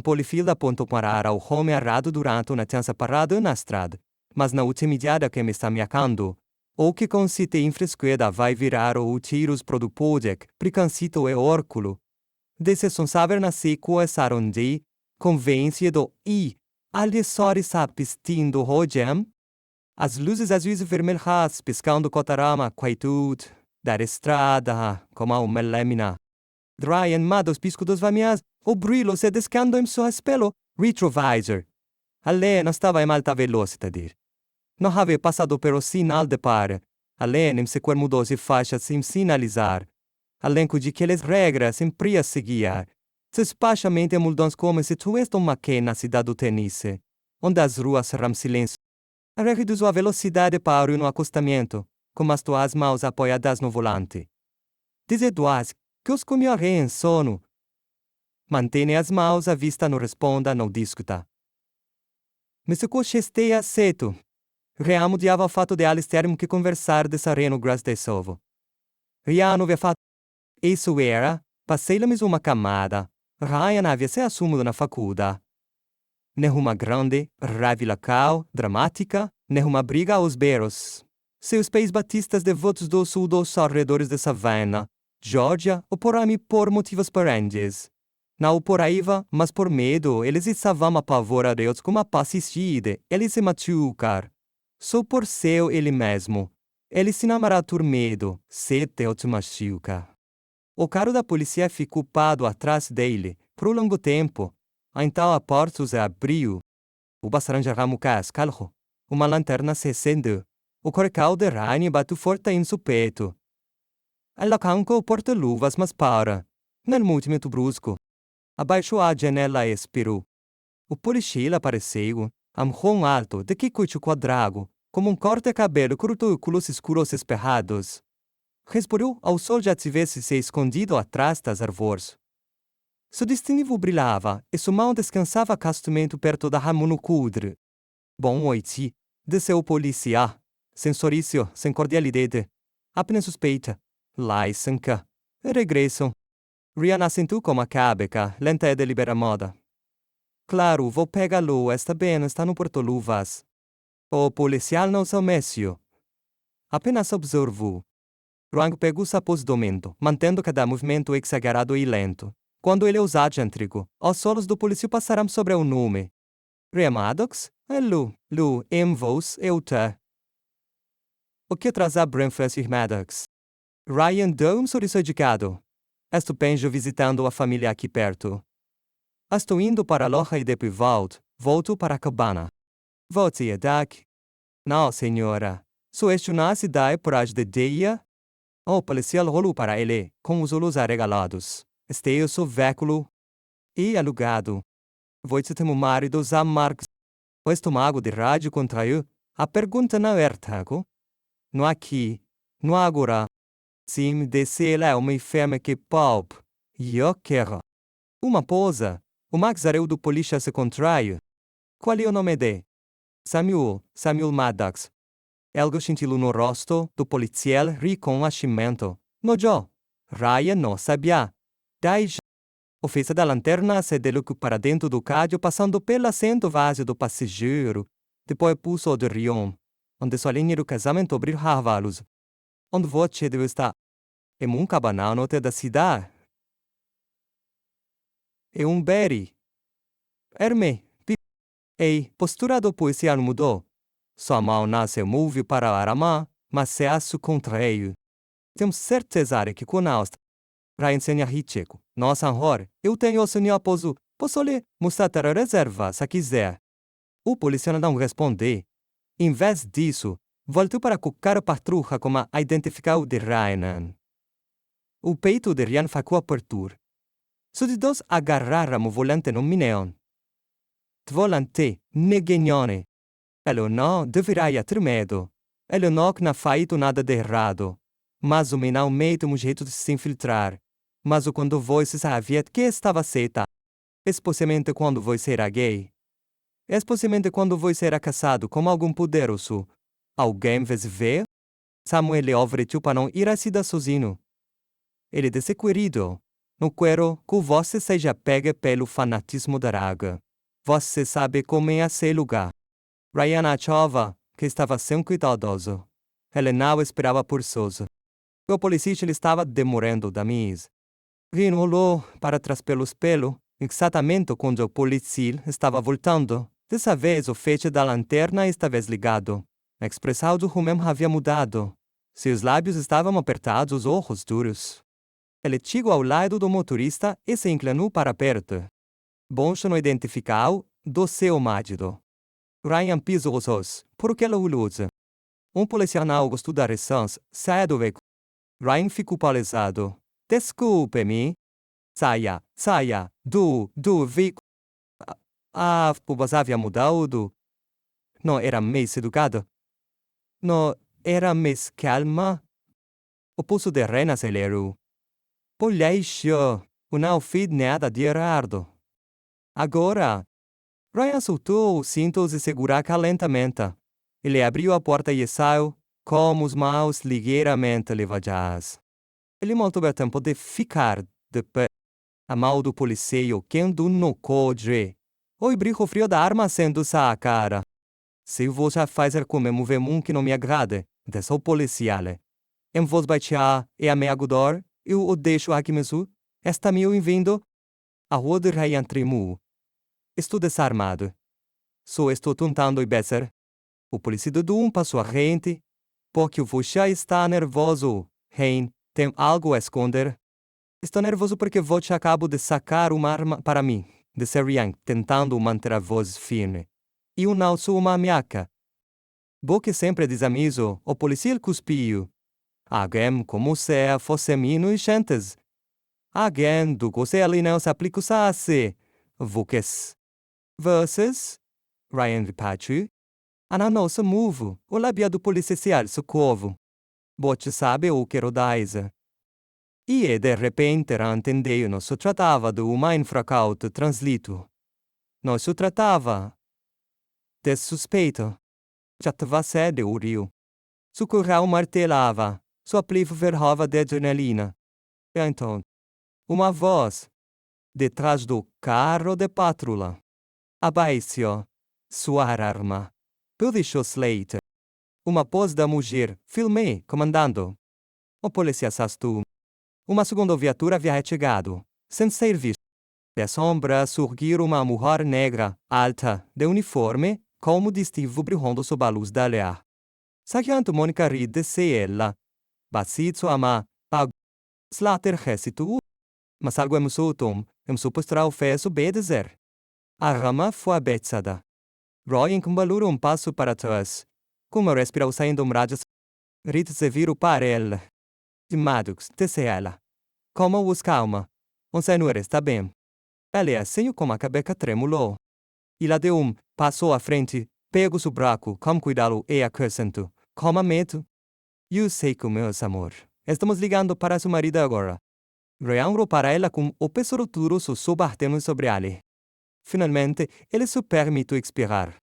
polícia apontou para o homem errado durante uma tensa parada na estrada, mas na ultimidade que me está meacando, o que consiste em fresqueda vai virar o tiros pro podec, precancito e orculo. Desse son saber na sequestraram de, convencido e, ali só está pistindo rogem. As luzes azuis e vermelhas piscando cotarama quietude da estrada como uma lâmina. Ryan mados pisco dos vamias, o brilho se descando em seu espelho retrovisor. Além não estava em alta velocidade. Não havia passado pelo sinal de par. Além em sequer mudou de faixa sem sinalizar. Além de aquelas regras sempre a seguir. Despachamente mudamos como se tivesse uma na cidade do Tennessee, onde as ruas serão silêncio. Reduziu a velocidade para um acostamento, com as tuas mãos apoiadas no volante. Diz Eduardo que os comiorre em sono. Mantenha as mãos à vista, não responda, não discuta. Me esteja cedo. Reamo diava o fato de eles terem que conversar de sereno graças de sovo. Riano havia fato. Isso era, passei-lhes uma camada. Ryan havia se assumido na faculdade. Nenhuma grande, revelação, dramática, nenhuma briga aos berros. Seus pés batistas devotos do sul dos arredores de Savannah, Georgia, ou por motivos parendes. Não por raiva, mas por medo, eles estavam apavorados com a passicide, eles se machucar. Só por seu ele mesmo. Ele se namorou por medo, se te machuca. O carro da polícia ficou parado atrás dele, por um longo tempo. Então a porta se abriu. O bastaranja ramou cascalho. Uma lanterna se acendeu. O coração de Ryan bateu forte em seu peito. Ela cancou o porta-luvas, mas para. Nel movimento brusco. Abaixou a janela e expirou. O policial apareceu, um alto, de quicucho quadrado, como um corte de cabelo curto e culos escuros espelhados. Respirou ao sol já tivesse se escondido atrás das árvores. Seu distintivo brilhava e sua mão descansava castamente perto da ramonocudre. Bom noite, disse o polícia, sem sorriso, sem cordialidade. Apenas suspeita. Laisanca. Regressam. Rihanna assentou como a cabeca, lenta e deliberada. Claro, vou pegá-lo, está bem, está no porta-luvas. O policial não se mexeu. Apenas observou. Ryan pegou seu posicionamento, mantendo cada movimento exagerado e lento. Quando ele usa adjuntivo, os olhos do policial passarão sobre o nome. Ryan Maddox? É Lu, em voz e o te. O que traz a Brentford Maddox? Ryan deu um sorriso educado. Estou bem visitando a família aqui perto. Estou indo para a loja e depois volto para a cabana. Você é daqui? Não, senhora. Sou este na cidade por as de dia? O policial olhou para ele, com os olhos arregalados. Este é o seu veículo? E alugado. Você tem um marido Sam Marks? O estômago de rádio contraiu. A pergunta não é errada. Não aqui. Não agora. Sim, disse ele é uma enferma que pulp. E eu quero. Uma pausa. O maxareu do polícia se contraiu. Qual é o nome de? Samuel Maddox. Algo cintilou no rosto do policial ri com achimento. No Joe. Ryan não sabia. Daí o fez da lanterna se deslocou para dentro do carro passando pelo assento vazio do passageiro. Depois pôs o de Rion, onde sua linha do casamento brilhava a luz. Onde você deve estar? Em um cabanão no da cidade. É um berry. Herme. Ei, postura do policial mudou. Sua mão não se move para a arma, mas se a contraiu. Temos certeza de que conosco. Ryan senha Hitcheko. Nossa honra, eu tenho o senhor Pozo. Posso lhe mostrar a reserva se quiser. O policial não respondeu. Em vez disso, voltou para cucar a patrulha como a identificar o de Ryan. O peito de Ryan ficou aperto. Os dois agarraram o volante no mineão. Volante, neguignone. Ele não deveria ter medo. Ele não tinha feito nada de errado. Mas o menino mete um jeito de se infiltrar. Mas quando você sabia que estava certa, especialmente quando você era gay, especialmente quando você era casado com algum poderoso, alguém vez ver? Samuel lhe ofereceu para não ir à cidade sozinho. Ele disse querido, Não quero que você seja pega pelo fanatismo da draga. Você sabe como é esse lugar. Ryan achava que estava sendo cuidadoso. Ele não esperava por Sousa. O policial estava demorando da mesa. Ryan olhou para trás pelos pelos, exatamente quando o policial estava voltando. Dessa vez o feixe da lanterna estava desligado. A expressão do homem havia mudado. Seus lábios estavam apertados, os olhos duros. Ele chegou ao lado do motorista e se inclinou para perto. Boncho não identificou do seu marido. Ryan pisou os olhos, porque ele o usa. Policial não gostou da reação, saiu do veículo. Ryan ficou paralisado. Desculpe-me. Saia, do veículo. Você havia mudado. Não era mais educado. Não era mais calma. O pulso de Ryan acelerou. Polícia, não fiz nada de errado. Agora, Ryan soltou os cintos e segurou lentamente. Ele abriu a porta e saiu, com as mãos ligeiramente levantadas. Ele não teve tempo de ficar de pé. A mão do policial quente no coldre. O brilho frio da arma acendeu-se à cara. Se você fazer como movimento que não me agrade, disse o policial. Em voz baixa e ameaçador, eu o deixo aqui mesmo. Está me ouvindo? A rua de Ryan tremeu. Estou desarmado. Só estou tentando obedecer. O policial deu passo à frente. Porque você está nervoso, Ryan. Tem algo a esconder? Estou nervoso porque você acabou de sacar uma arma para mim, disse Ryan, tentando manter a voz firme. Eu não sou uma ameaça. Boque sempre desamizo, o policial cuspiu. Alguém como você fosse inocentes. Alguém do que você ali não se aplica a si. Vocês. Ryan repetiu. Não se move, o lábio do policial se curva. Você sabe o que rodaiza. E de repente entendeu não se tratava de uma infração de translito. Não se tratava de suspeito. Já estava sede o rio. Seu coração martelava, sua pele fervava de adrenalina. E então, uma voz, detrás do carro de patrulha, abaixou sua arma. Puxou Slate. Uma pose da mulher, filmei, comandando. O polícia assustou. Uma segunda viatura havia chegado, sem ser vista. Da sombra surgiu uma mulher negra, alta, de uniforme, como distintivo brilhando sob a luz da lua. Sargento Mônica Reed disse ela. Bati sua mão. Slater hesitou. Mas algo começou Tom, começou a postar o fez obedecer. A rama foi aberta. Roy encumbalou passo para trás. Como respirou saindo rádios. Reed se virou para ele. Maddox, disse ela. Como os calma. O senhor está bem. Ele assim como a cabeça tremulou. Ela deu passo à frente, pegou seu braço com cuidado e acrescentou. Com medo. Eu sei que meu amor. Estamos ligando para seu marido agora. Ryan olhou para ela com o peso duro batendo sobre ele. Finalmente, ele se permitiu expirar.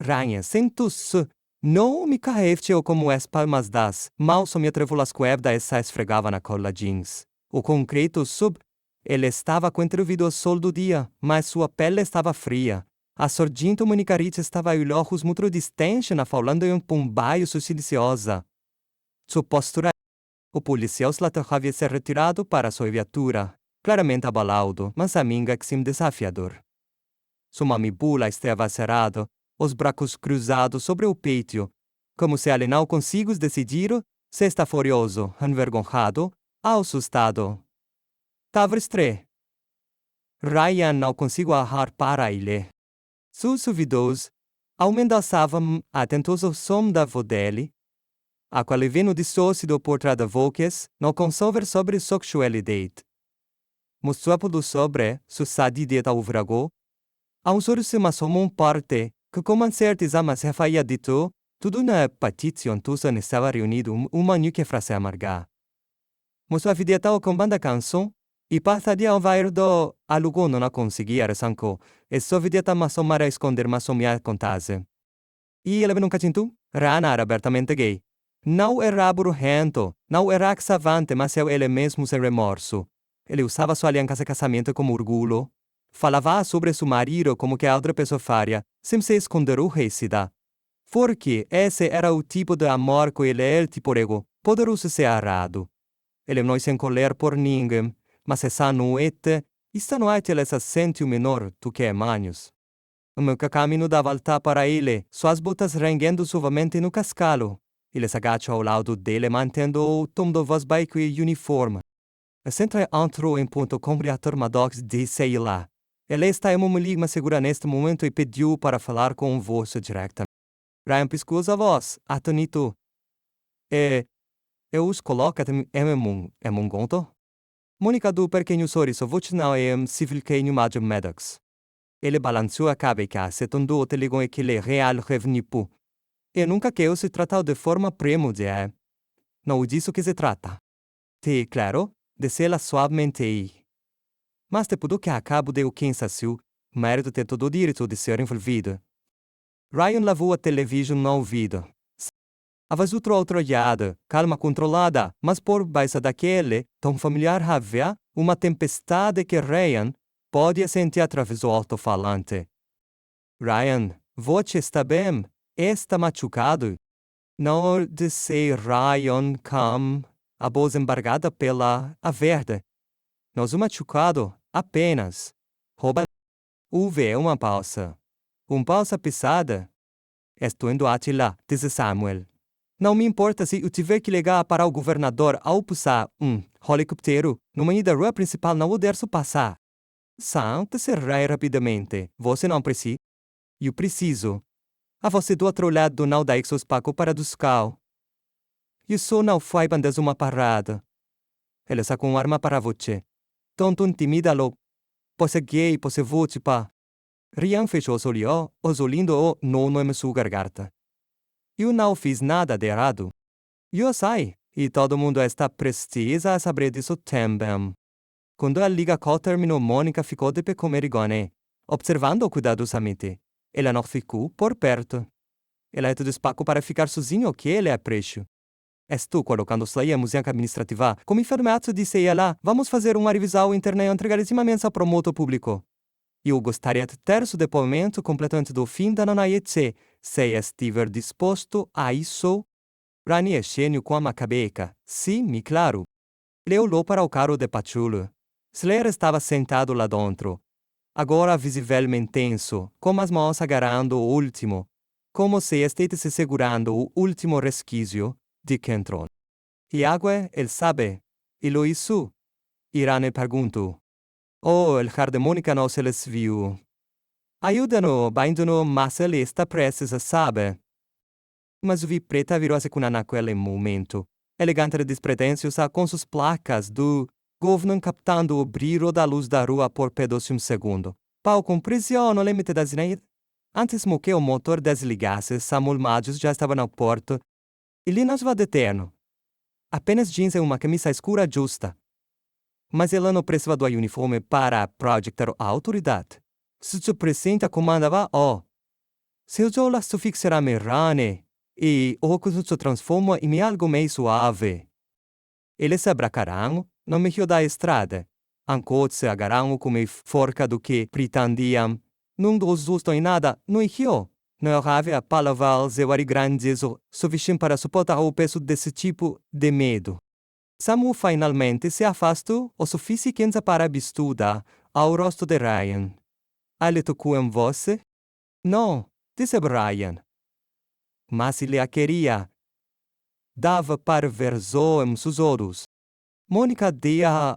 Ryan sentou-se. Não me carregou como as palmas das mãos me atrevou as cuerdas e esfregava na cola jeans. O concreto sub. Ele estava contribuído ao sol do dia, mas sua pele estava fria. A sargento Mônica Reed estava a olhos muito distantes, falando em baio silenciosa. Sua postura. O policial Slater havia se retirado para sua viatura, claramente abalado, mas amiga que sim desafiador. Sua mandíbula estava cerrada, os braços cruzados sobre o peito, como se ele não conseguisse decidir se está furioso, envergonhado ou assustado. Tavrestre. Ryan não conseguiu olhar para ele. Seus ouvidos aumentavam atentos ao som da voz dele, a qual vinha dissociado por trás da voz, não consover sobre sexualidade. Mostrou sobre sua sadidade ao vrago, a sorriso mas como parte, que com certeza mas havia dito, tudo na petição tussa estava reunido uma única frase amarga. Mostrou a videta ao comando da canção, e passaria ao vair do alugo não conseguia resanco, e só videta mas somara esconder mas somia contase. E ele nunca tintu? Rana era abertamente gay. Não era burrento, não era exavante, mas ele mesmo sem remorso. Ele usava sua aliança de casamento como orgulho. Falava sobre seu marido como que a outra pessoa faria, sem se esconder o recida. Porque esse era o tipo de amor que ele tipo ego, poderoso ser errado. Ele não se encolher por ninguém, mas essa noite, esta noite ele se sente menor do que anos. O meu caminho dá volta para ele, suas botas rangendo suavemente no cascalo. Ele se agacha ao lado dele, mantendo o tom de voz baixo e uniforme. Sempre entrou em ponto com o ator Maddox disse lá. Ele está em uma ligma segura neste momento e pediu para falar com voz direta. Ryan piscou a voz, atonito. Eu os coloco em um conto? Mônica do pequeno sorriso vocinal e civil que Madge Maddox. Ele balançou a cabeça, se tondou te ligou que ele real revenipu. E nunca que eu se tratado de forma premudie. Não disso que se trata. Te claro, descela suavemente aí. Mas depois que acabo de o cansaço, marido tem todo o direito de ser envolvido. Ryan lavou a televisão no ouvido. Avas outra olhada, calma controlada, mas por baixo daquele, tão familiar havia, uma tempestade que Ryan pode sentir através do alto-falante. Ryan, você está bem? Está machucado? Não de ser Ryan, a voz embargada pela a verde. Não sou machucado, apenas. Rouba. Houve uma pausa. Uma pausa pisada. Estou indo lá, disse Samuel. Não me importa se eu tiver que ligar para o governador ao passar helicóptero no meio da rua principal não poder passar. Santa será rapidamente. Você não precisa? Eu preciso. A você do outro lado do não dá seus pacos para buscar. Eu só não fui bandas uma parada. Ele sacou uma arma para você. Tonto intimida-lo. Você gay, você vote pa. Ryan fechou os olhos não em sua garganta. Eu não fiz nada de errado. Eu sei, e todo mundo está precisa a saber disso também. Quando a liga terminou, Mônica ficou de pé com Merigone, observando cuidadosamente. Ela não ficou por perto. Ela te despacou para ficar sozinho que ele é preço. Estou colocando sua música administrativa. Como enfermeiro disse ela, vamos fazer uma revisão interna e entregar eximamente para o moto público. Eu gostaria de ter seu depoimento completamente do fim da noite, se estiver disposto a isso. Rani é gênio com a cabeça. Sim, claro. Ele olhou para o carro de patrulha. Slayer estava sentado lá dentro. Agora visivelmente tenso, com as mãos agarrando o último, como se estivesse segurando o último resquício de que entrou. E água, ele sabe. E lo isso? Irane perguntou. Oh, el harmônica não se les viu. Ajuda-no, baindo-no, mas ele está prestes a saber. Mas vi preta virou-se com naquele momento, elegante e despretensiosa com suas placas do governo captando o brilho da luz da rua por pedaços de segundo. Pau com pressão no limite das neiras. Antes que o motor desligasse, Samuel Magis já estava no porto. Ele não estava deterno. Apenas jeans e uma camisa escura justa. Mas ele não precisava do uniforme para projetar a autoridade. Se o presidente comandava, seu jola se fixará me rane, e o que se transforma em algo mais suave. Ele se abracarão no meio da estrada. Ancora se agarrão como forca do que pretendiam. Não dos justo em nada, não rio. Não havia palavras e grandes o suficiente para suportar o peso desse tipo de medo. Samu finalmente se afastou o suficiente para estudar ao rosto de Ryan. Ele tocou em você? Não, disse Ryan. Mas ele a queria. Dava para ver só em seus olhos. Mônica dia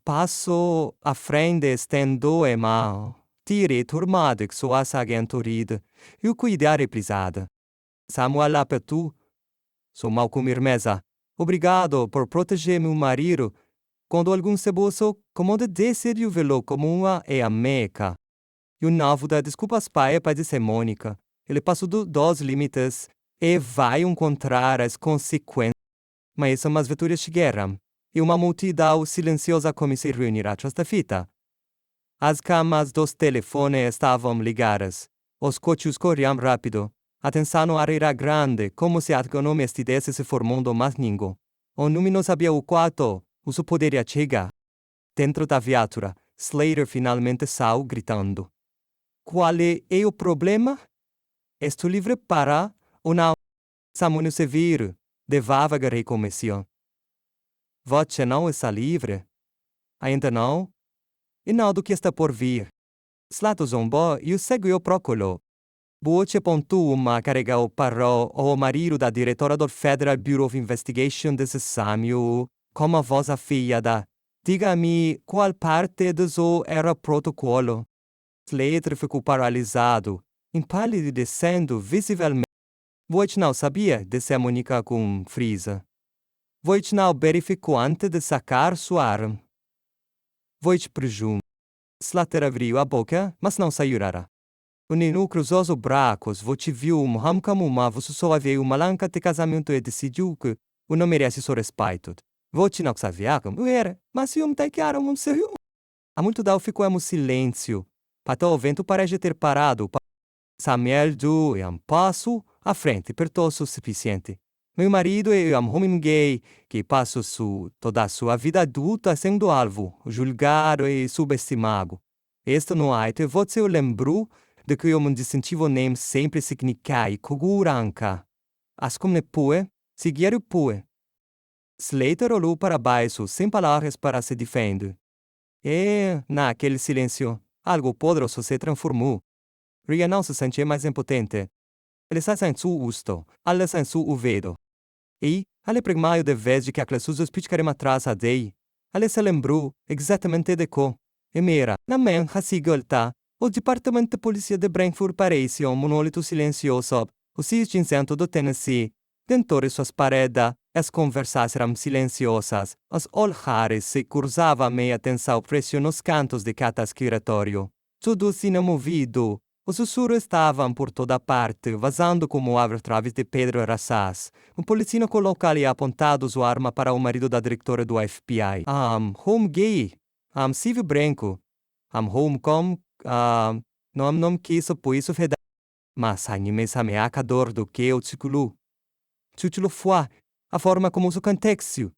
passo à frente estendeu a mão. Tire turmado que sua agenturida e o cuidar reprisada. Samuel apertou. Sou mal com firmeza. Obrigado por proteger meu marido. Quando algum se bolso, como de decidiu vê-lo como uma e a meca. Eu não vou dar desculpas para dizer Mônica. Ele passou dos limites e vai encontrar as consequências. Mas as veturas chegaram. E uma multidão silenciosa como se reunirá atrás da fita. As camas dos telefones estavam ligadas. Os coches corriam rápido. A tensão era grande, como se a economia estivesse se formando mais ninguém. O número sabia o quanto, o poderia chegar. Dentro da viatura, Slater finalmente saiu gritando. Qual é o problema? Estou livre para ou não? Samuel Severo, devagar recomeçou. Você não está livre? Ainda não? E não do que está por vir. Slato zombou e o seguiu procurou. Voce pontuou uma carregou para o marido da diretora do Federal Bureau of Investigation desse Samuel, como a voz afiada. Diga-me qual parte do zoo era protocolo. Slater ficou paralisado, empalidecendo visivelmente. Voce não sabia, disse a Mônica com frisa. Voce não verificou antes de sacar sua arma. Voce presume. Slater abriu a boca, mas não saiu. O Ninu cruzou os braços, você viu você só havia uma lanca de casamento e decidiu que o não merece seu respeito. Você não sabia como era, mas eu me quero um sério. Há muito tempo ficou em silêncio. Para o vento parece ter parado. Samuel deu um passo à frente, perto o suficiente. Meu marido é um homem gay que passou toda a sua vida adulta sendo alvo, julgado e subestimado. Este noite você lembrou de que um distintivo nome sempre significa segurança. As como ne pue, seguir o pue. Slater olhou para baixo, sem palavras para se defender. E, naquele silêncio, algo poderoso se transformou. Ria não se sentia mais impotente. Ele se sentiu usto, ele sentiu o vedo. E, ele pragmaio de vez de que aqueles seus pitcarem atrás a dei, ele se lembrou exatamente de co. E mira, na manhã sigolta, o Departamento de Polícia de Brentford parecia um monolito silencioso, o cinzento do Tennessee. Dentro de suas paredes, as conversas eram silenciosas, os olhares se cruzavam meia tensão preso nos cantos de cada escritório. Tudo se movido. Os sussurros estavam por toda parte, vazando como água através de pedras raças. Um policino local apontado sua arma para o marido da diretora do FBI. Home gay. Civil branco. Home não quis por isso feda. Mas anime sameaca dor do que o título. Título foi a forma como o contexto.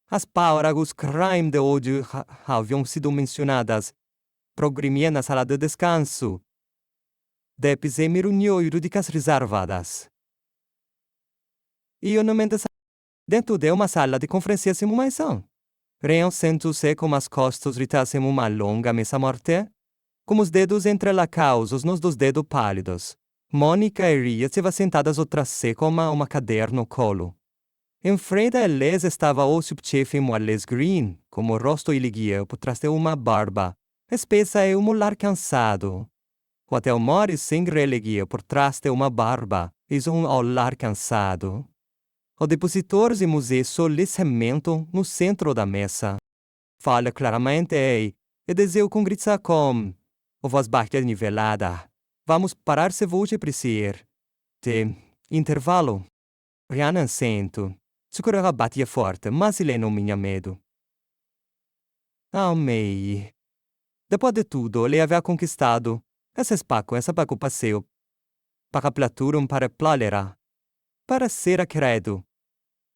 As palavras crime de ódio haviam sido mencionadas. Programia na sala de descanso. Depois me reuniu jurídicas reservadas. E eu não me dentro de uma sala de conferência simulação. Reão sentou-se com as costas ritadas em uma longa mesa morte, com os dedos entrelaçados nos dos dedos pálidos. Mônica e Ria estavam sentadas atrás com uma caderno no colo. Em frente a eles estava o subchefe Wallace Green, com o rosto iliguia por trás de uma barba, espessa e um olhar cansado. O hotel Morris sem releguia por trás de uma barba e um olhar cansado. O depositor de museu solicamento no centro da mesa. Fala claramente e desejo com gritar com o voz baixa nivelada. Vamos parar se você precisar. De intervalo. Rihanna sento. Sua coração batia forte, mas ele não tinha medo. May. Depois de tudo, ele havia conquistado esse espaço passeio. Para platurum para plálera. Para ser acredo.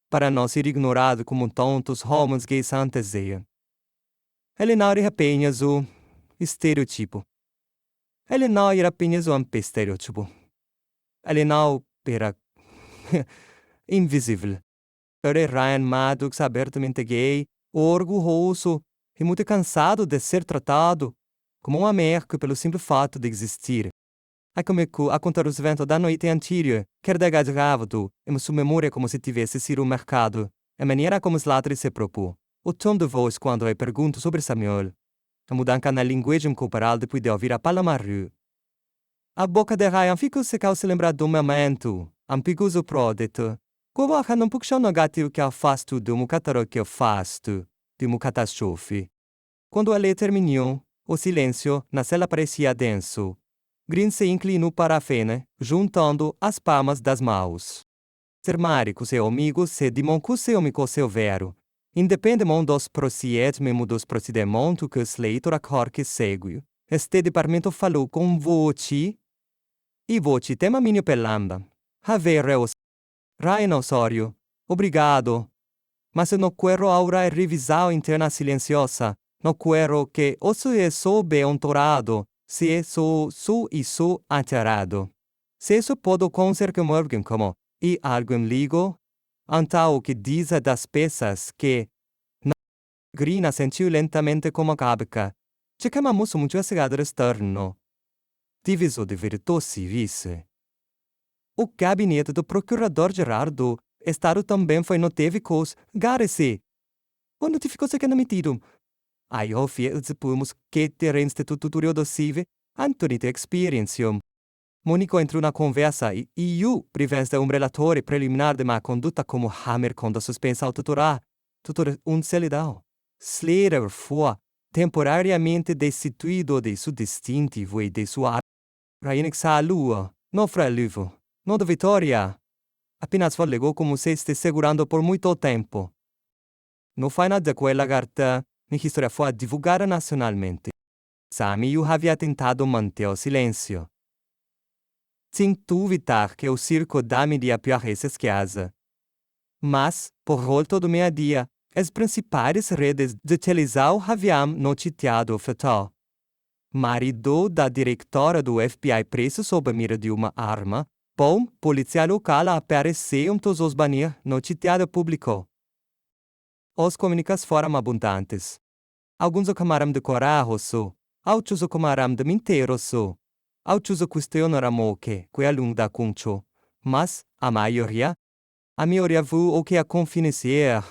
Para não ser ignorado como tontos homens gays antes de. Ele não era apenas o estereotipo. Ele não era apenas um estereotipo. Ele não era invisível. Era Ryan Maddox abertamente gay, orgulhoso e muito cansado de ser tratado como um amerco pelo simples fato de existir. A começou a contar os eventos da noite anterior, quer de gravado, em sua memória como se tivesse sido um mercado, a maneira como Slater se propôs, o tom de voz quando eu pergunto sobre Samuel, a mudança na linguagem corporal depois de ouvir a palavra. A boca de Ryan ficou seca ao se lembrar do momento, ambiguoso pródito. Coloca não puxou negativo que afasto de um cataro que afasto de uma catástrofe. Quando a lei terminou, o silêncio na cela parecia denso. Green se inclinou para a fene, juntando as palmas das mãos. Ser marico seu amigo se demonstrou seu amigo seu vero, independente dos procedimentos dos procedimentos que Slater a que segue. Este departamento falou com voce, e voce tema minha pelamba. Haver os Ryan Osório, obrigado. Mas eu não quero aura revisão interna silenciosa, No quero que osso é só bem-ontorado, se é só su e su aterrado. Se isso pode conser que morgen como, e algum ligo, antao que diz das peças que, na grina sentiu lentamente como a cabeca, ce que mamusso muito assegado externo. Diviso de virtude civis. O gabinete do procurador-geral do Estado também foi notificado, garece. O notificou-se que não metido. Aí houve expomos que ter Instituto do Cive, Antonite Experiencium. Mônico entrou na conversa e eu, prevence um relatório preliminar de minha conduta como hammer contra suspensa ao tutor uncelidão. Slater foi temporariamente destituído de seu distintivo e de sua Rainexar a lua, não frelivo, não da vitória. Apenas falegou como se estivesse segurando por muito tempo. No final daquela carta, minha história foi divulgada nacionalmente. Sami eu havia tentado manter o silêncio. Sem dúvida que o circo dá-me de piores casa. Mas, por volta do meio-dia, as principais redes de televisão haviam noticiado o fato. Marido da diretora do FBI preso sob a mira de uma arma, bom, polícia local apareceu todos os banir noticiado público. Os comunicas foram abundantes. Alguns o chamaram de corajoso, outros o chamaram de mentiroso, outros o questionaram que é longo da concho, mas a maioria viu o que a confidenciar.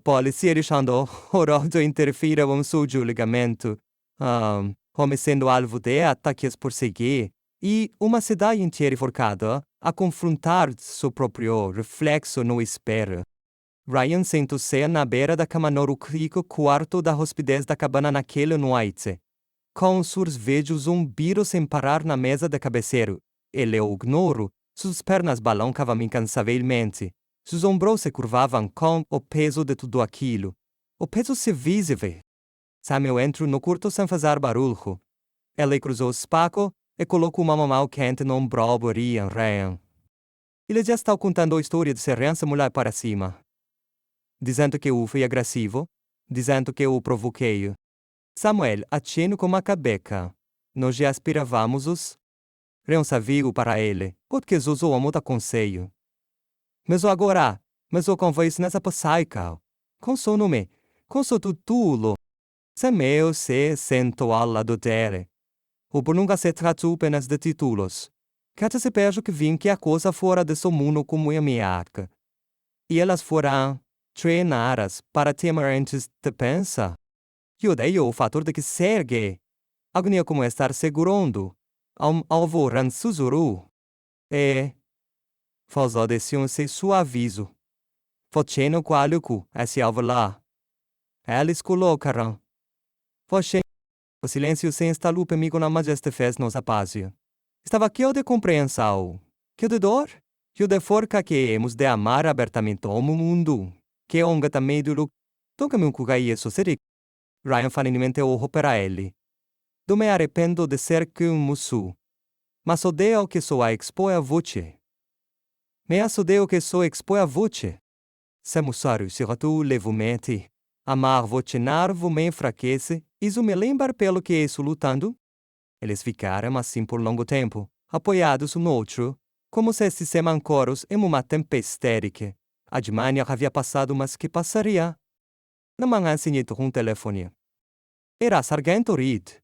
Polícia deixando horror de interferir com seu julgamento, como sendo alvo de ataques por seguir, e uma cidade inteira forcada a confrontar seu próprio reflexo no espelho. Ryan sentou-se na beira da cama no rico quarto da hospedez da cabana naquela noite. Com seus velhos zumbidos sem parar na mesa de cabeceiro, ele o ignorou, suas pernas balançavam incansavelmente, seus ombros se curvavam com o peso de tudo aquilo. O peso se visível. Samuel entrou no quarto sem fazer barulho. Ele cruzou o espaço e colocou uma mão quente no ombro de Ryan. Ele já estava contando a história de Serença mulher para cima. Dizendo que eu fui agressivo, dizendo que eu provoquei. Samuel aceno com a cabeça. Nós já aspirávamos os. Ryan sabia para ele, porque usou o muita conselho. Mas agora, o convés nessa passaica. Com seu nome, com seu tutulo. Samuel se sentou ao lado dele. O por nunca se tratou apenas de títulos. Cada se percebe que vim que a coisa fora de seu mundo como é meaca. E elas foram treinadas para temer antes de pensar. Eu dei o fator de que ser gay. Agonia como estar segurando. Alvo ran sussurrou. Faz audição se seu aviso. Facendo qualuco, esse alvo lá. Eles colocaram. O silêncio se instalou comigo na majeste fez nos apazio. Estava aqui de compreensão. Que de dor? Que de forca que hemos de amar abertamente o mundo. Que onga também do toca-me cugai isso seria. Ryan faninamente olhou para ele. Do me arrependo de ser que musu. Mas odeio que sou a expor a voce. Me odeio que sou expor a voce. Se musário se ratu levemente. Amar vocenar vo me enfraquece. Isso me lembra pelo que isso lutando? Eles ficaram assim por longo tempo, apoiados um no outro, como se estivessem ancoros em uma tempestade que a manhã havia passado, mas que passaria. Na manhã senhito um telefone. Era Sargento Reed.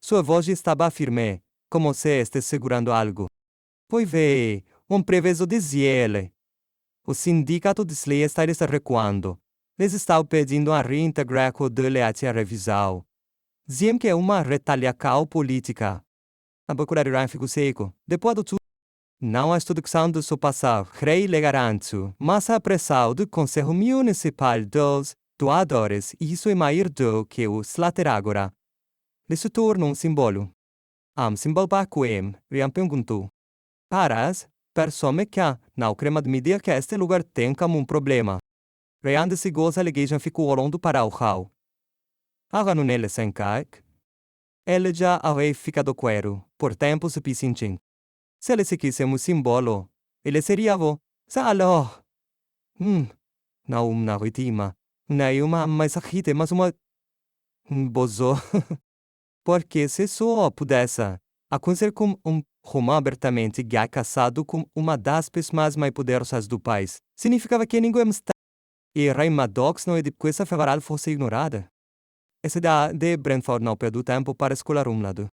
Sua voz estava firme, como se estivesse segurando algo. Poi vê, preveso dizia-lhe. O sindicato de Slay está recuando. Eles estão pedindo a reintegração dele até a revisão. Dizem que é uma retaliação política. A procura de Ryan ficou seco. Depois do tudo, não a instrução do seu passado, rei le garanto, mas a pressão do Conselho Municipal dos doadores, isso é maior do que o slater agora. Ele se torna símbolo. Símbolo para quem? Ryan perguntou. Paras, persome que não crema de medir que este lugar tem como problema. Ryan de Sigos allegation ficou olhando para o Hal. Agora não ele sem caic. Ele já havia ficado quero, por tempo suficiente. Se ele se quisesse um símbolo, ele seria o. Não na ritma. Nem uma mais agite, mas uma Bozou. Porque se só pudesse acontecer com homem abertamente gay casado com uma das pessoas mais poderosas do país, significava que ninguém está. E Ray Maddox não é de que essa favorável fosse ignorada. Essa da de Brentford não perdeu tempo para escolar lado.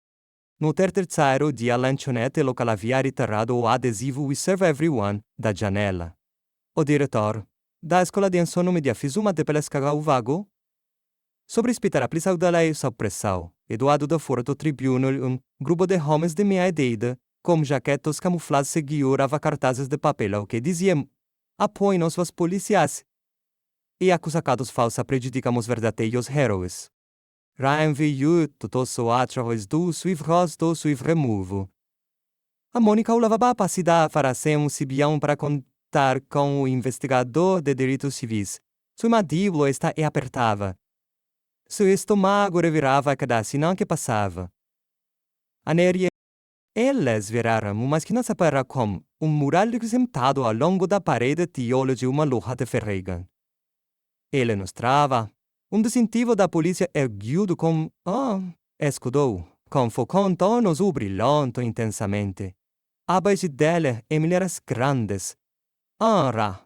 No terceiro dia, a lanchonete local havia retirado o adesivo We Serve Everyone da janela. O diretor da escola de ensino médio fez uma de pelescaga o vago. Sobre a polícia da lei pressão, Eduardo da fora do tribunal grupo de homens de meia idade, com jaquetas camufladas segurava cartazes de papel que diziam apoiem-nos os policiais e acusados falsa prejudicamos verdadeiros heróis. Ryan viu todos através do suivros do removo. A Mônica levava a capacidade para ser cibião para contar com o investigador de direitos civis. Sua mandíbula está e apertava. Seu estômago revirava a cada sinal que passava. A néria. Eles viraram uma esquina separada com mural representado ao longo da parede tijolo de uma loja de ferreira. Ele mostrava distintivo da polícia erguido com escudo, com focontonos brilhando intensamente. Abaixo dele, milhares grandes. Ora,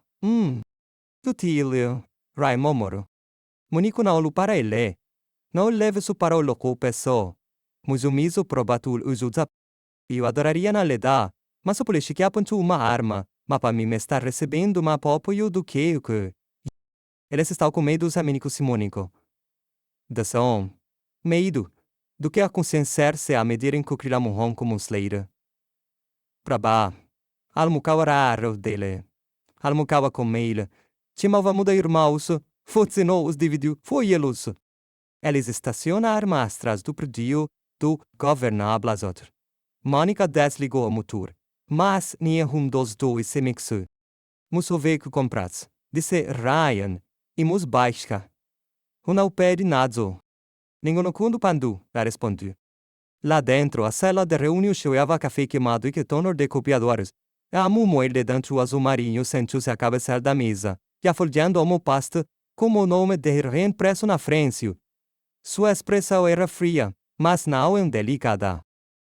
tutilio, Rai Momoro. Monico não olhou para ele. Não leve isso para o local pessoa. Musumiso probatul usuza. Eu adoraria na leda, mas o polícia que apontou uma arma, mas para mim está recebendo mais apoio do que o que. Eles estão com medo dos amigos simônico. Dação, medo, do que a consciência-se à medida em que criamos como sleira. Prabá, almucawa raro dele. Almucawa com ele. Chamava muda irmãos, funcionou os dividiu, foi eles. Eles estacionaram atrás do prédio do governador. Mônica desligou o motor, mas nenhum dos dois se mexeu. Musso veículo comprasse, disse Ryan, e mus baixa. Não pede nada. Nenhum quando pandu, respondeu. Lá dentro, a sala de reunião cheirava café queimado e que tonor de copiadores. A mumoele dentro azul marinho sentiu-se a cabeceira da mesa, e folheando uma pasta, como o nome de reimpresso na frente. Sua expressão era fria, mas não delicada.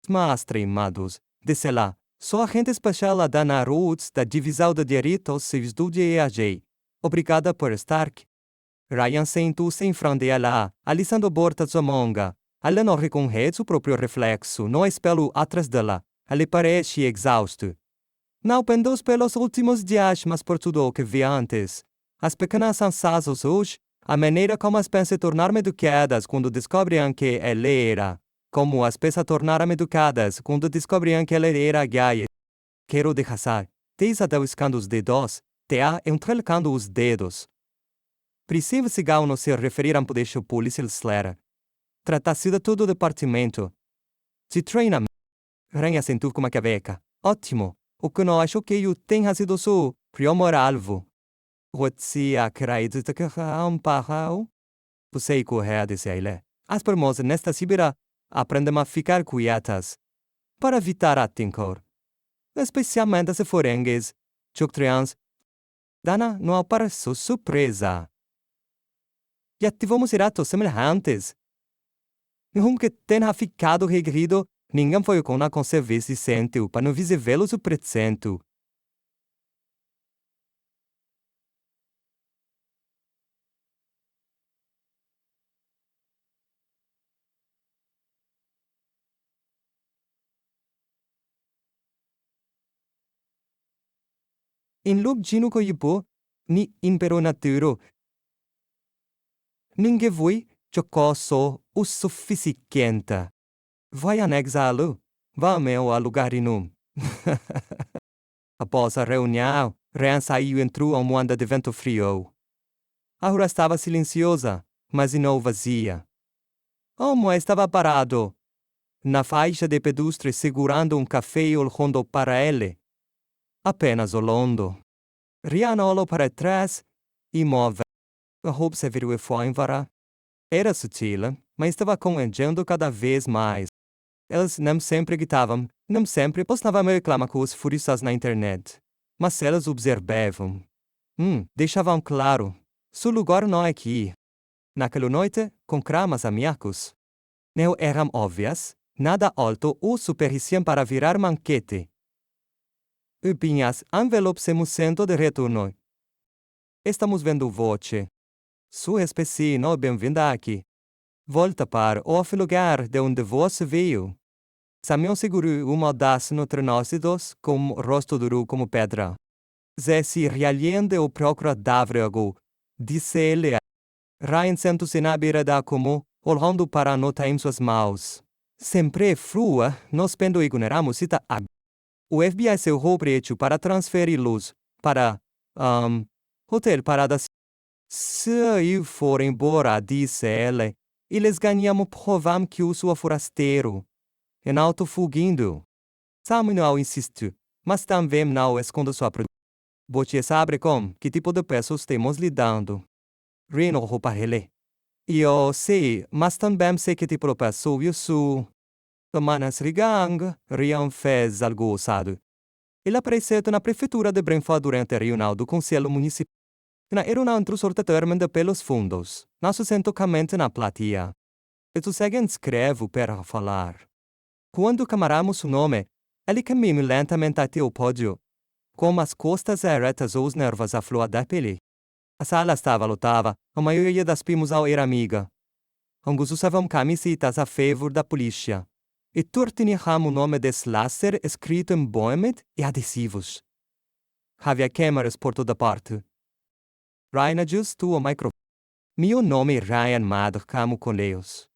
Mas tremados, disse lá, sou agente especial a Dana Rhodes da Divisão de Direitos Civis do DEAG. Obrigada por estar aqui. Ryan sentou-se em frente a ela, alisando a borda sua manga. Ela não reconhece o próprio reflexo, no espelho atrás dela. Ela parece exausto. Não pendeu pelos últimos dias, mas por tudo o que vi antes. As pequenas sensações hoje, a maneira como as pensam tornar-me educadas quando descobriam que ela era. Como as pensam tornar-me educadas quando descobriam que ela era gay. Quero deixar, desadeuscando os dedos, entrelcando os dedos. Precisa-se não se referir a um poder policial slera. Trata-se de todo o departamento. Se treina. Ranha sentiu como a caveca. Ótimo. O que não acho que eu tenha sido seu primeiro alvo. Você acredita que é um pájaro? Você correr, disse ele. As permosas nesta Sibira aprendem a ficar quietas. Para evitar a tencor. Especialmente se forengues, choctrians. Dana não apareceu surpresa. Já tivemos iratos semelhantes. Que tenha ficado regrido, ninguém foi com a conservência decente para não visível o presente. Em lobgino coipo, ni impero naturo. Ninguém foi, chocoso o suficiente. Vai anexá-lo. Vá meu a lugar inum. Após a reunião, Ryan saiu e entrou a uma onda de vento frio. A rua estava silenciosa, mas não vazia. Homo estava parado, na faixa de pedestre segurando café e olhando para ele. Apenas olhando. Ryan olhou para trás e move. A roupa se virou e foi embora. Era sutil, mas estava conhecendo cada vez mais. Eles não sempre gritavam, não sempre postavam reclamações furiosas na internet. Mas eles observavam. Deixavam claro. Seu lugar não é aqui. Naquela noite, com cramas amigos. Não eram óbvias, nada alto ou superficial para virar manquete. Pinhas envelopes musento de retorno. Estamos vendo voce. Sua espécie não bem-vinda aqui. Volta para o lugar de onde você veio. Samião seguro uma das notrenócidos com rosto duro como pedra. Zé se realhende o procura d'avrago, disse ele. Ryan sento-se na beira da como, olhando para a nota em suas mãos. Sempre frua, nós pendo ignoramos cita a. O FBI seu preto para transferi-los para, hotel paradas. Se eu for embora, disse ele, eles ganhamos provam que o sou forasteiro. Em alto fugindo. Sam não insiste, mas também não esconde sua produção. Você sabe com que tipo de pessoas temos lidando. Reno para ele. Eu sei, mas também sei que tipo de pessoa eu sou. Manas Rigang, Rian fez algo ousado. Ele apareceu na prefeitura de Brentford durante a reunião do Conselho Municipal. Era um antro sortetermen pelos fundos. Nós sentocamente na platia. E tu seguem escrevo para falar. Quando camaramos o nome, ele caminhou lentamente até o pódio, com as costas eretas ou os nervos à flor da pele. A sala estava lotada, a maioria das primos era amiga. Alguns usavam camisetas a favor da polícia. E tortinham o nome de Slasser escrito em boemet e adesivos. Havia câmeras por toda parte. Ryan ajustou o microfone. Meu nome é Ryan Maddox Camo Coleus.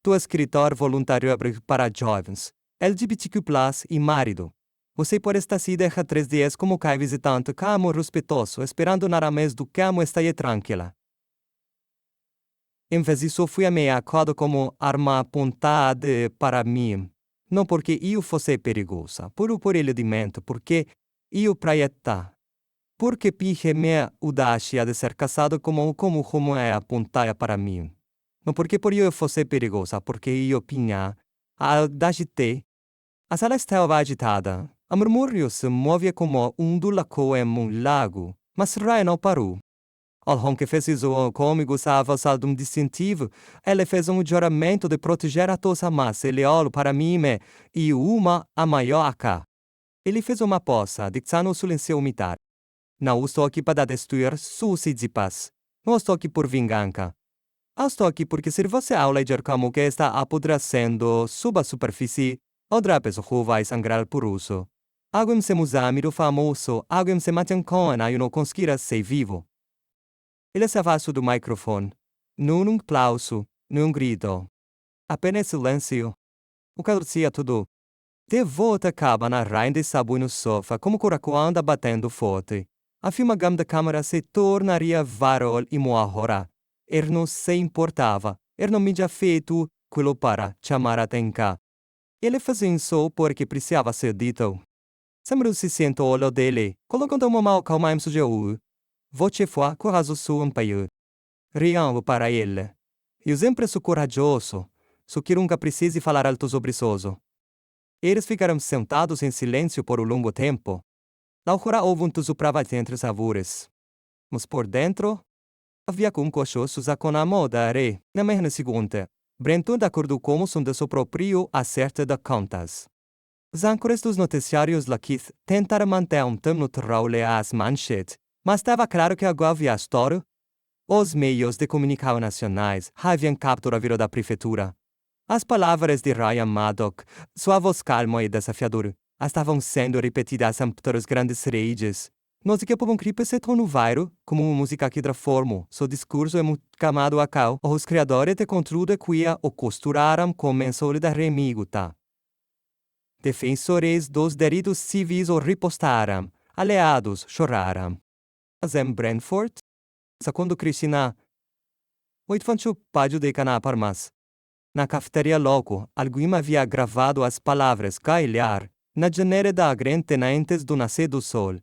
Tu escritor voluntário para jovens, LGBTQ+, e marido. Você pode estar se deixar 3 dias como cai visitante camo respeitoso, esperando nada mais do que amo estar tranquila. Em vez disso, fui a meia acordo como arma apontada para mim. Não porque eu fosse perigosa, por ele de mente, porque eu praieta. Porque piche minha audácia de ser casado como é apontada para mim. Não porque por eu fosse perigosa, porque eu pinha a audácia. A sala estava agitada. A murmúrio se movia como ondulacou em lago, mas Ryan não parou. Ao que fez isso comigo estava saldo distintivo, ele fez juramento de proteger a todos a massa, ele olhou para mim e uma a maior acá. Ele fez uma poça, dictando o silêncio militar. Não estou aqui para destruir suicidipas. Não estou aqui por vingança. Estou aqui porque se você alegar como que está apodrecendo sob a superfície, outra pessoa vai sangrar por isso. Alguém se musamido famoso, alguém se mantém com a não conseguir ser vivo. Ele se afastou do microfone. Num aplauso, num grito. Apenas silêncio. O calor se tudo. De volta acaba na rainha de sabão no sofá como coraco anda batendo forte. A filmagam da câmera se tornaria varol e moahora. Não se importava. Não me tinha feito quello para chamar a atenção. Ele fazia isso porque precisava ser dito. Sempre se sentou olho dele, colocando uma mão calma em seu voce foi corajoso su paio. Riamo para ele. Eu sempre sou corajoso, só que nunca precise falar alto sobre isso. Eles ficaram sentados em silêncio por um longo tempo. Laura houve um soprava entre sabores. Mas por dentro, havia com cochosos a com a moda re, na mesma segunda. Brenton acordou como som de seu próprio acerto de contas. Os âncoras dos noticiários Lakeith tentaram manter tom neutral às manchetes, mas estava claro que agora havia história. Os meios de comunicação nacionais haviam capturado da prefeitura. As palavras de Ryan Maddox, sua voz calma e desafiadora, estavam sendo repetidas em todas as grandes redes. Nós que povam criar se tornou viral, como uma música que transformou. Seu discurso é muito camado a cal. Os criadores de conteúdo que o costuraram com mensagem de remiguta. Defensores dos direitos civis o repostaram. Aliados choraram. Mas em Brentford, segundo Cristina, oito págio de cana parmas. Na cafeteria logo, alguém havia gravado as palavras cailhar na janela da grande antes do nascer do sol.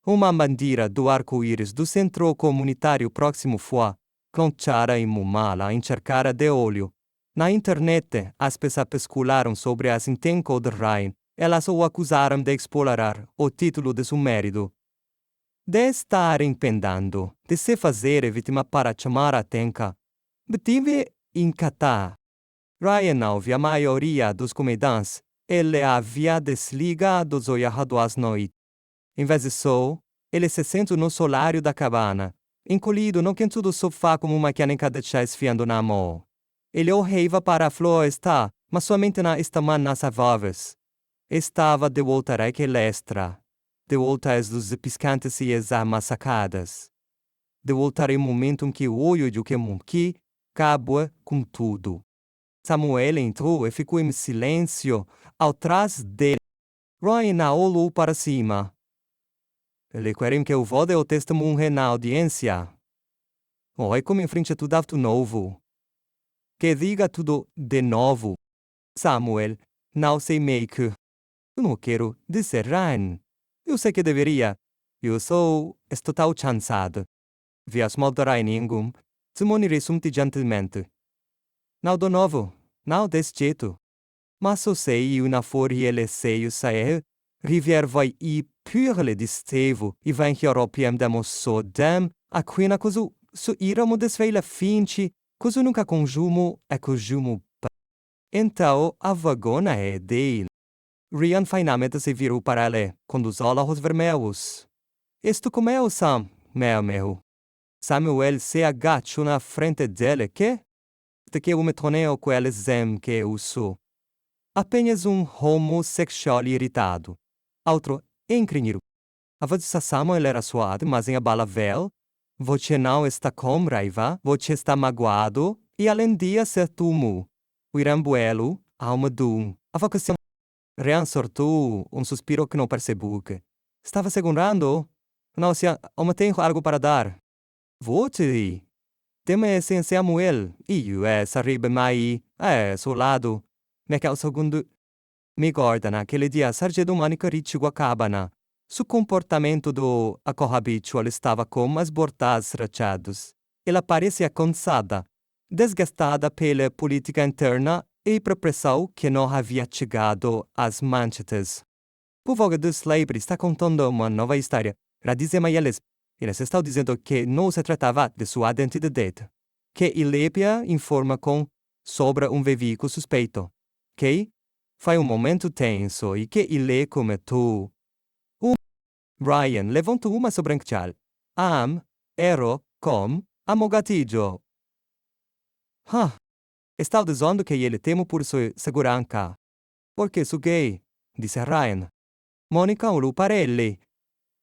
Uma bandeira do arco-íris do centro comunitário próximo foi, clanchada e mumala encharcada de óleo. Na internet, as pessoas pescularam sobre as intenções de Ryan. Elas o acusaram de explorar o título de seu marido. De estar empenhando, de se fazer vítima para chamar a atenção. Betive in Catar. Ryan ouve a maioria dos comedantes. Ele havia desligado os olhos às noites. Em vez disso, ele se senta no solário da cabana, encolhido no canto do sofá como uma caneca de chá esfiando na mão. Ele olhava para a floresta, mas sua mente não estava nas árvores. Estava de volta à palestra, de volta às luzes piscantes e às armas sacadas. De volta ao momento em que o olho de que acabou com tudo. Samuel entrou e ficou em silêncio atrás dele. Ryan olhou para cima. Ele queria que eu volte o testemunho na audiência. Oi, como em frente a tudo novo. Que diga tudo de novo. Samuel, não sei meio que. Eu não quero dizer Ryan. Eu sei que deveria. Estou tão cansado. Vias moldarei nenhum. Simonirei gentilmente. Não do novo. Não desse jeito. Mas eu sei una fuori ele sei sair. Rivier vai e purle distevo e vai que europiem demo so dem a quina cosu su iramo desveila finci cosu nunca conjumo e conjumo pa. Então a vagona é dele. Ryan finalmente se virou para ele, com os olhos vermelhos. Isto comeu, Sam, meu. Samuel se agachou na frente dele que? De que eu me tornei com ele zem que eu sou. Apenas homossexual irritado. Outro, incrível. A voz de Samuel era suave, mas em abalavel. Você não está com raiva, você está magoado, e além disso ser tumo. O irambuelo, alma do. A vocação. Ryan sortou suspiro que não percebeu que. Estava segurando? Não, se eu tenho algo para dar. Você. Teme sem Samuel, e eu sarribe mai, seu lado. Naquele segundo. Me guarda naquele dia sargento manica ritigo a cabana. Su comportamento do habitual estava com as bordas rachados. Ela parecia cansada, desgastada pela política interna e pela pressão que não havia chegado às manchetes. Por volta dos livros está contando uma nova história. Radize eles estão dizendo que não se tratava de sua identidade. Que Ilepia informa sobre veículo suspeito. Que foi momento tenso e que ele cometeu. Ryan levantou uma sobrancelha. Ero com amogatillo. Está dizendo que ele teme por sua segurança. Porque sou gay, disse Ryan. Mônica olhou para ele.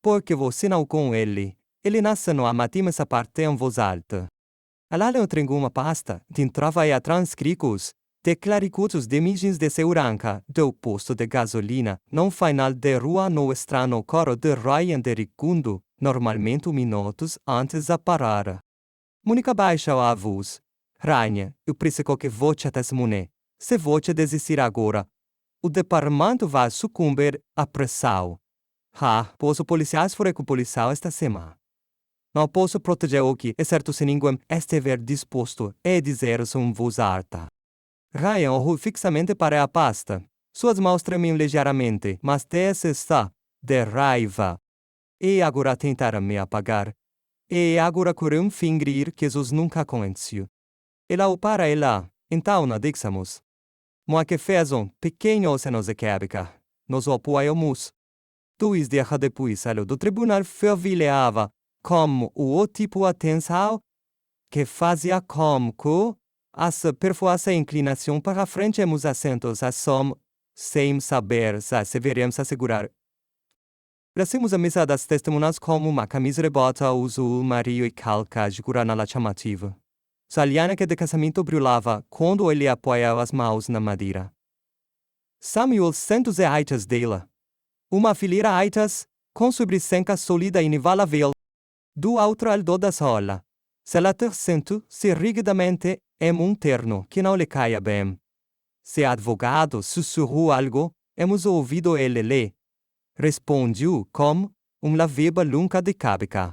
Porque você não com ele. Ele nasce no amatim essa parte em voz alta. Ela lhe entregou uma pasta, entrava a transcritos, declaricutos de imagens de segurança do posto de gasolina, no final de rua no estranho coro de Ryan de Ricundo, normalmente minutos antes de parar. Mônica baixou a voz. Ryan, eu preciso que você testemunhe. Se você desistir agora, o departamento vai sucumbir à pressão. Posso policiais fora com o policial esta semana. Não posso proteger o que, exceto se ninguém estiver disposto a dizer em voz alta. Ryan olhou fixamente para a pasta. Suas mãos tremiam ligeiramente, mas dessa está, de raiva. E agora tentaram me apagar. E agora queriam fingir que Jesus nunca conheceu. Ela o para ela, então não dixamos. Mas que fez pequeno se nos equébica. Nos apoiamos. 2 dias depois saiu do tribunal fervilhava como o tipo atenção que fazia como que as perfuasse a inclinação para a frente e os assentos a sem saber se veremos assegurar. Recebemos a mesa das testemunhas como uma camisa de bota azul marinho e calca de curana chamativa. Sua aliança de casamento brilhava quando ele apoiava as mãos na madeira. Samuel sentou-se aitas dela. Uma fileira aitas, com sobrecenca sólida e inigualável. Do outro lado da sala. Salater sentou-se rigidamente em terno que não lhe caia bem. Se advogado sussurrou algo, hemos ouvido ele ler. Respondeu com laveba lunga de cabeça.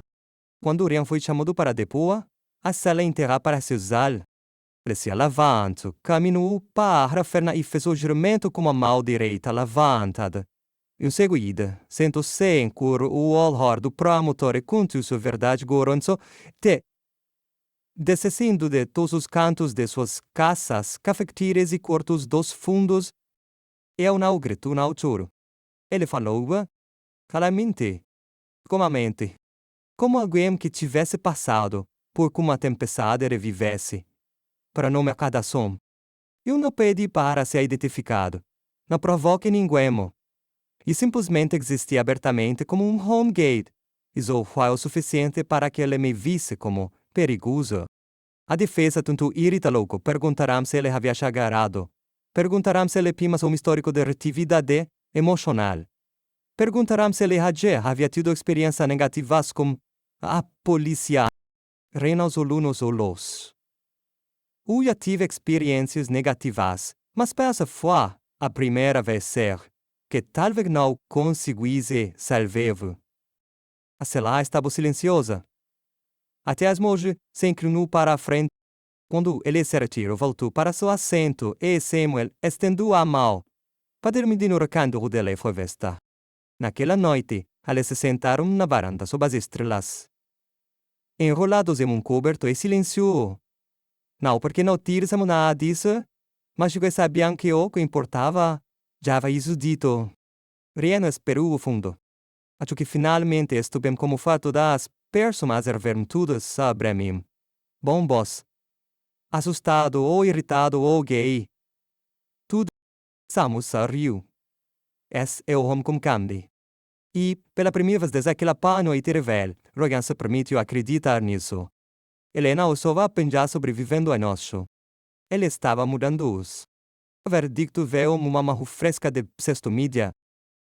Quando Ryan foi chamado para depor, a sala inteira pareceu zal. Ele se levantou, caminhou para a ferna e fez o juramento com a mão direita levantada. Em seguida, sentou-se em coro o olhar do promotor e contou sua verdade goronzo de descendo de todos os cantos de suas casas, cafeteiras e quartos dos fundos, e ao não gritou ao choro. Ele falou calmamente, como alguém que tivesse passado por uma tempestade revivesse, para não me som. Eu não pedi para ser identificado, não provoque ninguém, e simplesmente existia abertamente como um home gate, isso foi o suficiente para que ele me visse como perigoso. A defesa tanto irritou, perguntaram se ele havia chegado. Perguntaram se ele tinha um histórico de atividade emocional. Perguntaram se ele havia tido experiências negativas com a polícia. Reinos olunos olos. Eu já tive experiências negativas, mas essa foi a primeira vez que talvez não conseguisse salvar. A cela estava silenciosa. Até as hoje se inclinou para a frente. Quando ele se retirou, voltou para seu assento e Samuel estendeu a mão. Para me canto o dele foi vesta. Naquela noite, eles se sentaram na varanda sob as estrelas. Enrolados em coberto e silêncio. Não porque não tíssemos nada disso, mas que sabiam que o que importava já havia isso dito. Riano esperou o fundo. Acho que finalmente estive como fato das pessoas ver tudo sobre mim. Bom boss. Assustado ou irritado ou gay. Tudo. Samus riu. Esse é o home com Candy. E, pela primeira vez desde aquela noite rebelde, Rogan se permitiu acreditar nisso. Ele não só vai pensar sobrevivendo a nós. Ele estava mudando-os. O verdicto veio uma marro fresca de sexto mídia.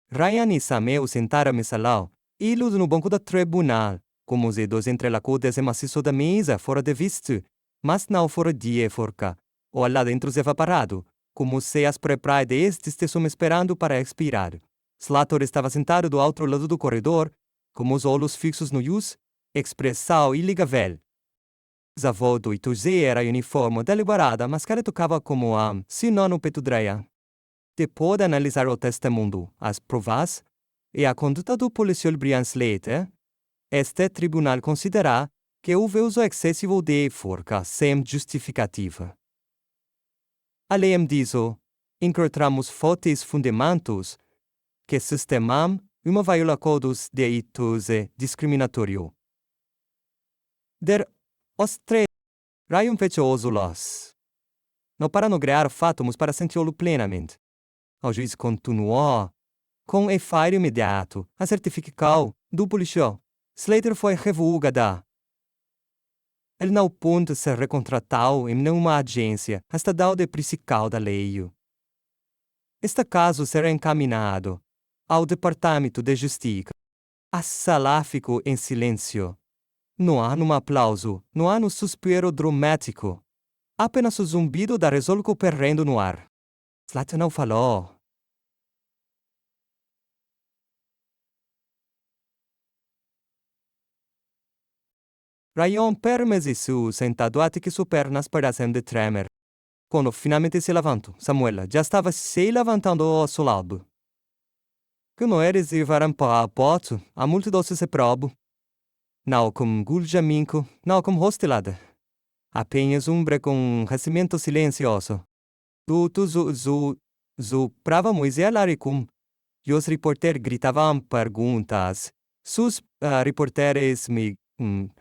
Ryan e Samuel sentaram-me salão, eles no banco do tribunal, como os dois entrelacados e maciço da mesa fora de vista, mas não fora de forca, ou lá dentro se parado, como se as propriedades estessem esperando para expirar. Slater estava sentado do outro lado do corredor, com os olhos fixos no Yus, expressão iligável. Zavô do Ituzé era uniforme deliberada, mas que tocava como sinônimo no peito dreia. Depois de analisar o testemunho, as provas e a conduta do policial Brian Slater, este tribunal considera que houve uso excessivo de forca sem justificativa. Além disso, encontramos fortes fundamentos que sistemam uma violação dos direitos discriminatórios. Os três Ryan fechou os olhos. Não para não criar fatos para senti-lo plenamente. O juiz continuou. Com efeito imediato, a certificação do policial, Slater foi revogada. Ele não pôde ser recontratado em nenhuma agência estatal de principal da lei. Este caso será encaminhado ao Departamento de Justiça. A sala ficou em silêncio. Não há um aplauso, não há um suspiro dramático. Apenas o zumbido da resolução perrendo no ar. Slater não falou. Ryan permaneceu sentado até que suas pernas parassem de tremer. Quando finalmente se levantou, Samuel já estava se levantando ao seu lado. Que não eres ir para a porta, a multidão se probo. Não como guljaminco, não como hostilada. Apenas com recimento silencioso. Prava Moisés laricum. E os repórteres gritavam perguntas. Sus repórteres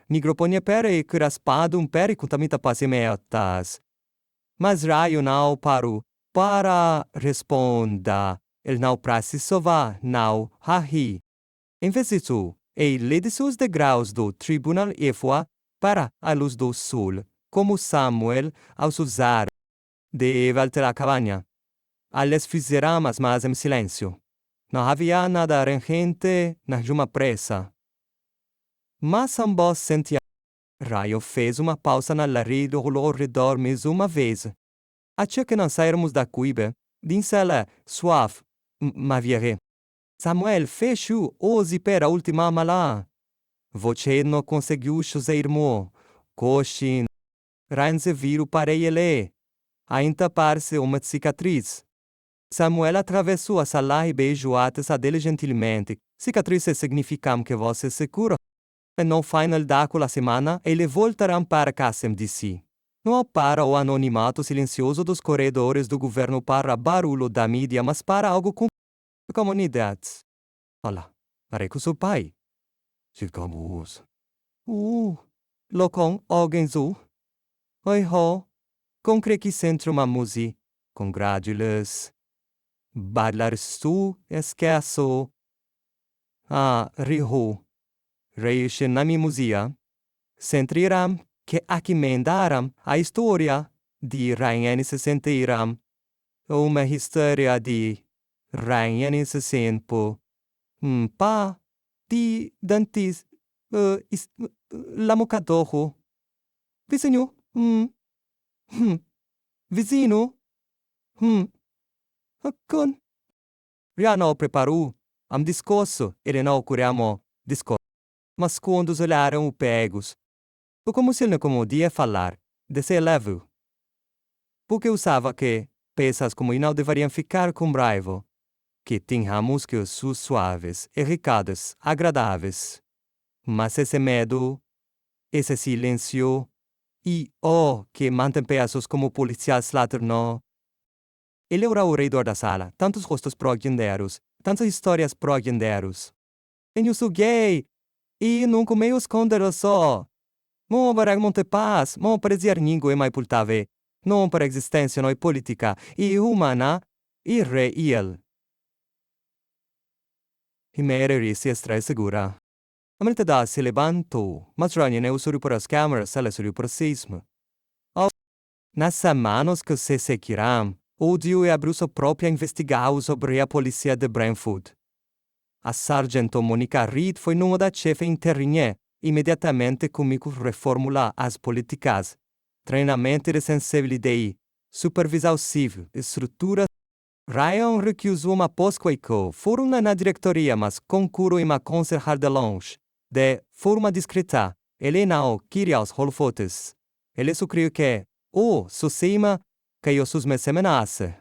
microfonia pere craspado pere contamita pasimetas. Mas Raio não parou para responder. Ele não precisava, não ri. Em vez disso, ele desceu os degraus do tribunal e foi para a luz do sol, como Samuel ao usar de volta à cabana. Eles fizeram as mãos em silêncio. Não havia nada urgente, nenhuma pressa. Mas ambos sentiam. Raio fez uma pausa na lareira e rolou ao redor mais uma vez. Até que não sairmos da cuiba, disse-ela suave, mas Samuel fechou os para a última mala. Você não conseguiu chover-me. Coxin. Ryan se virou para ele. Ainda parece uma cicatriz. Samuel atravessou a sala e beijou a testa dele gentilmente. Cicatriz significa que você se cura. E no final daquela semana, eles voltarão para Kassem DC. Não para o anonimato silencioso dos corredores do governo para barulho da mídia, mas para algo com comunidades. Olha, parei com seu pai. Ficamos. Locom, alguém zu. Oi, ho. Concre que centro uma música. Congratulas. Badlar su, esqueço. Riho. Reixe na minha música. Centriram que aquimendaram a história de Rainha 60. Uma história de Rainha 60. Pa de dantes lamocadorro. Vizinho. Vizinho. Con. Já não preparou discurso, ele não curamos discurso. Mas quando olharam o pegos, o como se ele não podia falar, desse level. Porque usava que, pesas como não deveriam ficar com raiva, que tínhamos que os suaves e ricados, agradáveis. Mas esse medo, esse silêncio, e que mantém peças como policiais laterno. Ele era ao redor da sala, tantos rostos progenderos, tantas histórias progenderos. Eu sou gay, e nunca me esconder só. Não para monte paz, não para dizer ninguém mais pultave, não para existência não política, e humana, e real. E me se extrai segura. A mentalidade se levantou, mas Rania não usou por as câmeras, ela usou por o sismo. Nas semanas que se seguiram, o Dio abriu sua própria investigação sobre a polícia de Brentford. A sargento Monica Reed foi numa da chefe interinha, imediatamente comigo reformular as políticas, treinamento de sensibilidade, supervisão civil, estrutura. Ryan recusou uma pós-queico, foram na diretoria, mas concurou em uma concejal de longe, de forma discreta, ele não queria os holofotes. Ele sugeriu que, sucima, que os me semenasse.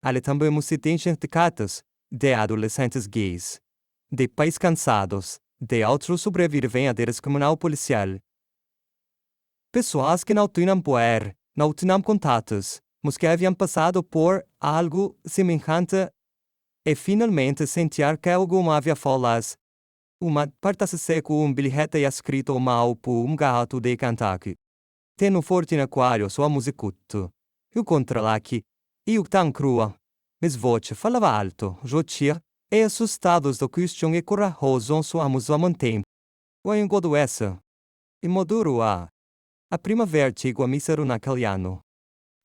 Ele também musitem sindicatos de adolescentes gays, de pais cansados, de outros sobreviventes comunal policial. Pessoas que não tinham poder, não tinham contatos, mas que haviam passado por algo semelhante e finalmente sentir que algo havia falas. Uma parte-se com bilhete escrito mal por gato de Kentucky. Tem forte aquário sua musicuto. Eu contra que, eu tão crua. Mas voce falava alto, jotir, e assustados da questão e corajoso suamos a tempo. O engodo essa. E moduro a primavera chegou a misero naquele ano.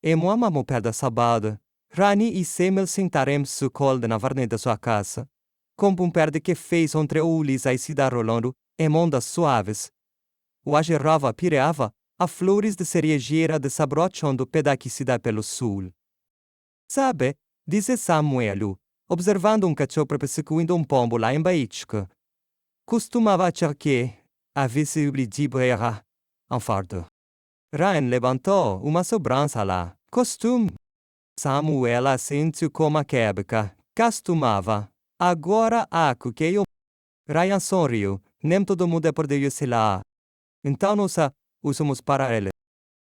E moamamo perda sabada, Rani e Semel sentaremos su col na varne da sua casa, como perde que fez entre ulis a se dar rolando, e mondas suaves. O agerava pireava, a flores de cerejeira de sabrochando pedaço se dá pelo sul. Sabe, disse Samuel, observando cachorro perseguindo pombo lá em Baítica. Costumava achar que, a visibilidade era um fardo. Ryan levantou uma sobrança lá. Costume. Samuela sentiu como a quebeca. Costumava. Agora acho que eu. Ryan sorriu. Nem todo mundo perdeu-se lá. Então nós usamos para ele.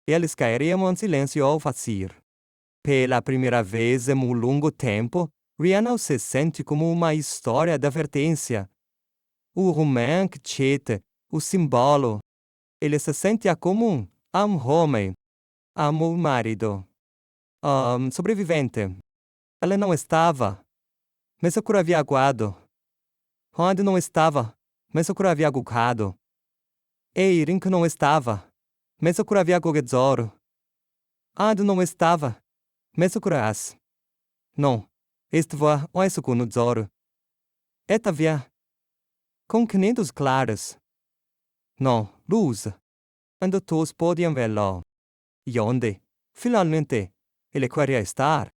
Eles cairiam em silêncio ao fazer. Pela primeira vez em longo tempo, Ryan se sente como uma história de advertência. O romance chete, o símbolo. Ele se sente como um homem, marido, sobrevivente. Ele não estava, mas eu havia aguado. Onde não estava, mas eu havia agugado. E que não estava, mas eu havia aguguedzoro. Onde não estava, mas eu não, estava oiso com o zoro. Eta via, com 500 claras. Não, luz. Onde todos podiam vê-lo. E onde, finalmente, ele queria estar.